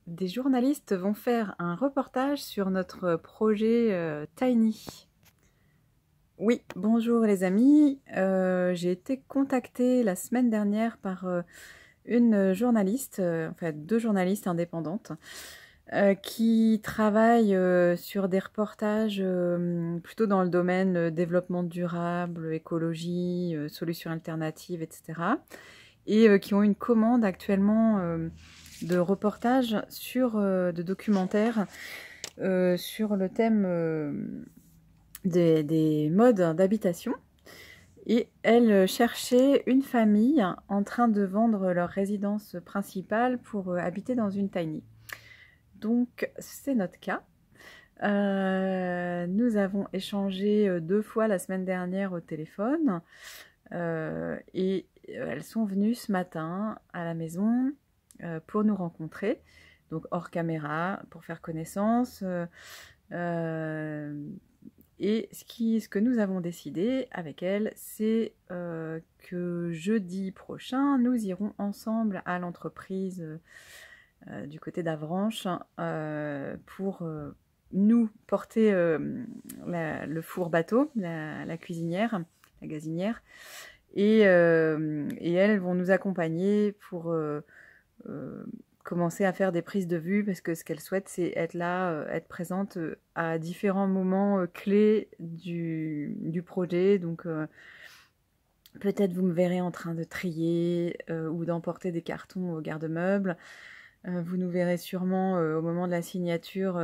des journalistes vont faire un reportage sur notre projet Tiny. Oui, bonjour les amis. J'ai été contactée la semaine dernière par une journaliste, en fait deux journalistes indépendantes, qui travaillent sur des reportages plutôt dans le domaine développement durable, écologie, solutions alternatives, etc. Et qui ont une commande actuellement de reportages de documentaires sur le thème des modes d'habitation. Et elles cherchaient une famille en train de vendre leur résidence principale pour habiter dans une tiny. Donc c'est notre cas. Nous avons échangé 2 fois la semaine dernière au téléphone et elles sont venues ce matin à la maison pour nous rencontrer, donc hors caméra, pour faire connaissance. Et ce que nous avons décidé avec elles, c'est que jeudi prochain, nous irons ensemble à l'entreprise du côté d'Avranches pour nous porter le four bateau, la cuisinière, la gazinière, et elles vont nous accompagner pour commencer à faire des prises de vue, parce que ce qu'elles souhaitent, c'est être là, être présente à différents moments clés du projet. Donc peut-être vous me verrez en train de trier ou d'emporter des cartons au garde-meubles. Vous nous verrez sûrement au moment de la signature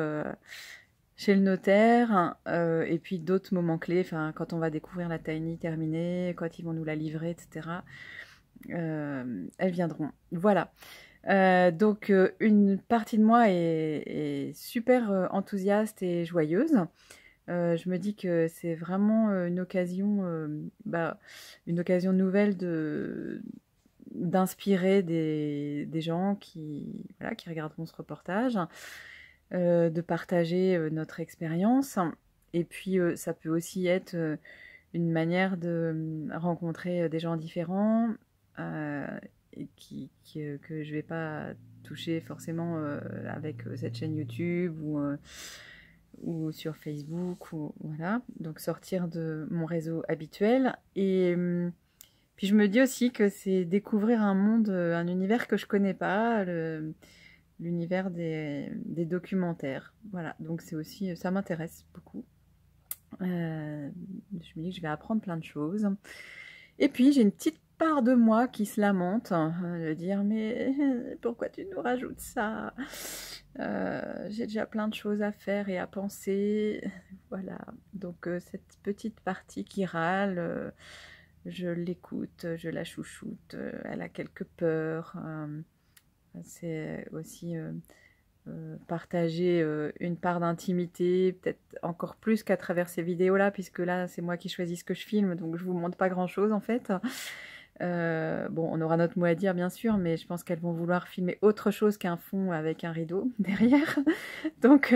chez le notaire, et puis d'autres moments clés, quand on va découvrir la tiny terminée, quand ils vont nous la livrer, etc. Elles viendront. Voilà. Donc une partie de moi est super enthousiaste et joyeuse. Je me dis que c'est vraiment une occasion nouvelle d'inspirer des gens qui regarderont ce reportage, de partager notre expérience. Et puis ça peut aussi être une manière de rencontrer des gens différents que je ne vais pas toucher forcément avec cette chaîne YouTube ou sur Facebook. Voilà. Donc sortir de mon réseau habituel. Et puis je me dis aussi que c'est découvrir un monde, un univers que je connais pas, l'univers des documentaires. Voilà, donc c'est aussi, ça m'intéresse beaucoup. Je me dis que je vais apprendre plein de choses. Et puis j'ai une petite part de moi qui se lamente, de dire mais pourquoi tu nous rajoutes ça? J'ai déjà plein de choses à faire et à penser. Voilà, donc cette petite partie qui râle, je l'écoute, je la chouchoute, elle a quelques peurs. C'est aussi partager une part d'intimité, peut-être encore plus qu'à travers ces vidéos-là, puisque là, c'est moi qui choisis ce que je filme, donc je vous montre pas grand-chose en fait. Bon, on aura notre mot à dire bien sûr, mais je pense qu'elles vont vouloir filmer autre chose qu'un fond avec un rideau derrière. Donc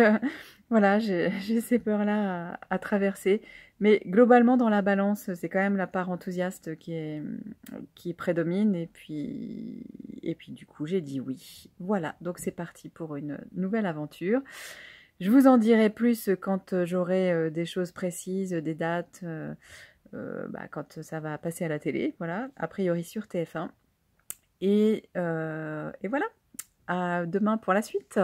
voilà, j'ai ces peurs-là à traverser. Mais globalement, dans la balance, c'est quand même la part enthousiaste qui prédomine. Et puis du coup, j'ai dit oui. Voilà, donc c'est parti pour une nouvelle aventure. Je vous en dirai plus quand j'aurai des choses précises, des dates, quand ça va passer à la télé, voilà, a priori sur TF1. Et voilà, à demain pour la suite.